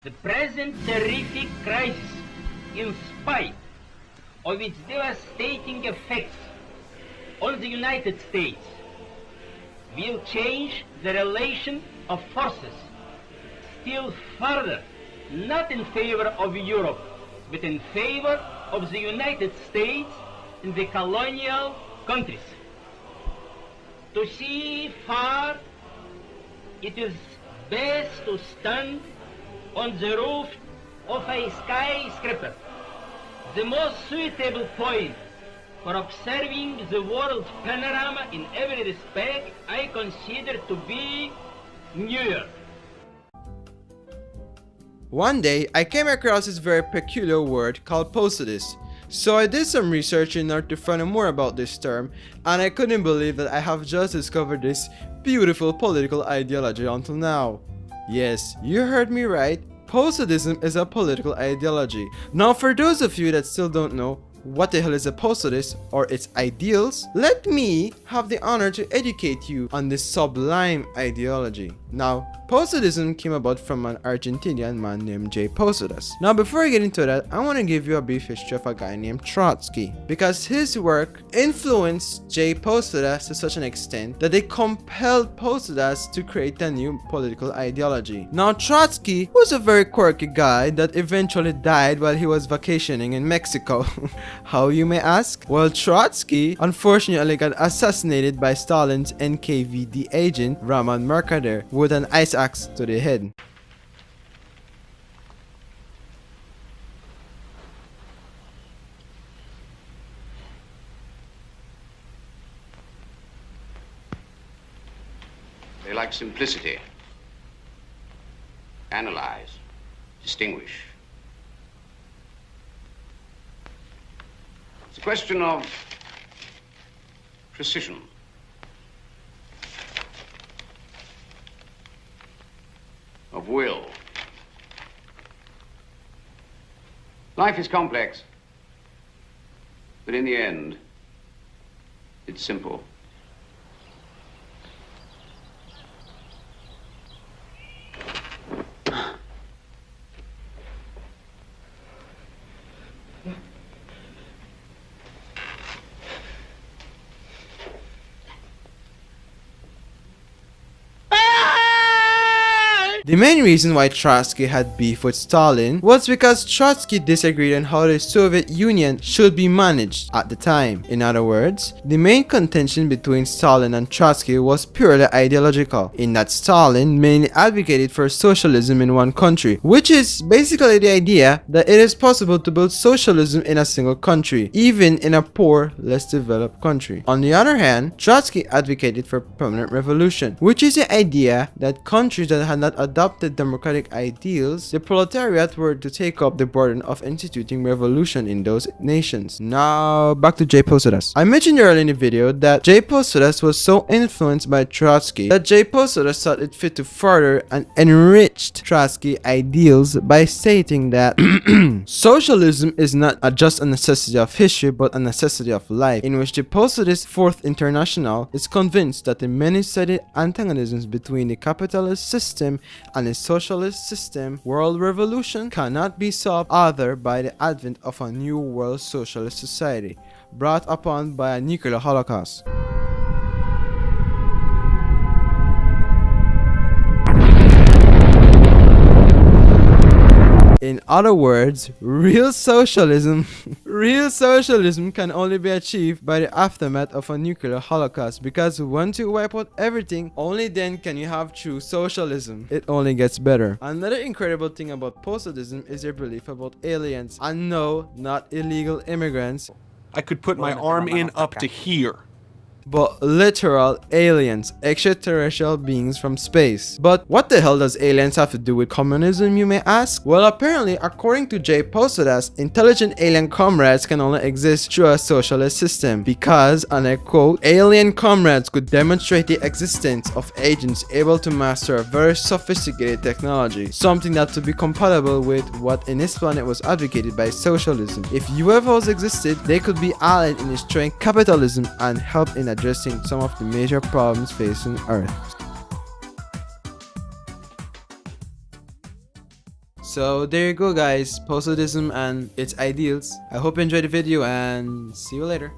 The present terrific crisis, in spite of its devastating effects on the United States, will change the relation of forces still further, not in favor of Europe, but in favor of the United States and the colonial countries. To see far, it is best to stand on the roof of a skyscraper, the most suitable point for observing the world's panorama in every respect. I consider to be New York. One day, I came across this very peculiar word called Posadism. So I did some research in order to find out more about this term, and I couldn't believe that I have just discovered this beautiful political ideology until now. Yes, you heard me right. Posadism is a political ideology. Now, for those of you that still don't know what the hell is a posadist or its ideals, let me have the honor to educate you on this sublime ideology. Now, Posadism came about from an Argentinian man named J. Posadas. Now, before I get into that, I want to give you a brief history of a guy named Trotsky, because his work influenced J. Posadas to such an extent that they compelled Posadas to create a new political ideology. Now, Trotsky was a very quirky guy that eventually died while he was vacationing in Mexico. How, you may ask? Well, Trotsky unfortunately got assassinated by Stalin's NKVD agent Raman Mercader with an ice axe to the head. They like simplicity. Analyze, distinguish. It's a question of precision. Of will. Life is complex, but in the end, it's simple. The main reason why Trotsky had beef with Stalin was because Trotsky disagreed on how the Soviet Union should be managed at the time. In other words, the main contention between Stalin and Trotsky was purely ideological, in that Stalin mainly advocated for socialism in one country, which is basically the idea that it is possible to build socialism in a single country, even in a poor, less developed country. On the other hand, Trotsky advocated for permanent revolution, which is the idea that countries that had not adopted democratic ideals, the proletariat were to take up the burden of instituting revolution in those nations. Now, back to J. Posadas. I mentioned earlier in the video that J. Posadas was so influenced by Trotsky that J. Posadas thought it fit to further and enriched Trotsky ideals by stating that socialism is not just a necessity of history but a necessity of life, in which the Posadist Fourth International is convinced that the many-sided antagonisms between the capitalist system and a socialist system world revolution cannot be solved other by the advent of a new world socialist society brought upon by a nuclear holocaust. In other words, real socialism can only be achieved by the aftermath of a nuclear holocaust, because once you wipe out everything, only then can you have true socialism. It only gets better. Another incredible thing about Posadism is their belief about aliens, and no, not illegal immigrants, I could put my arm in up to here. but literal aliens, extraterrestrial beings from space. But what the hell does aliens have to do with communism, you may ask? Well, apparently, according to J. Posadas, intelligent alien comrades can only exist through a socialist system because, and I quote, alien comrades could demonstrate the existence of agents able to master a very sophisticated technology, something that would be compatible with what in this planet was advocated by socialism. If UFOs existed, they could be allied in destroying capitalism and help in addressing some of the major problems facing Earth. So there you go guys, Posadism and its ideals. I hope you enjoyed the video and see you later.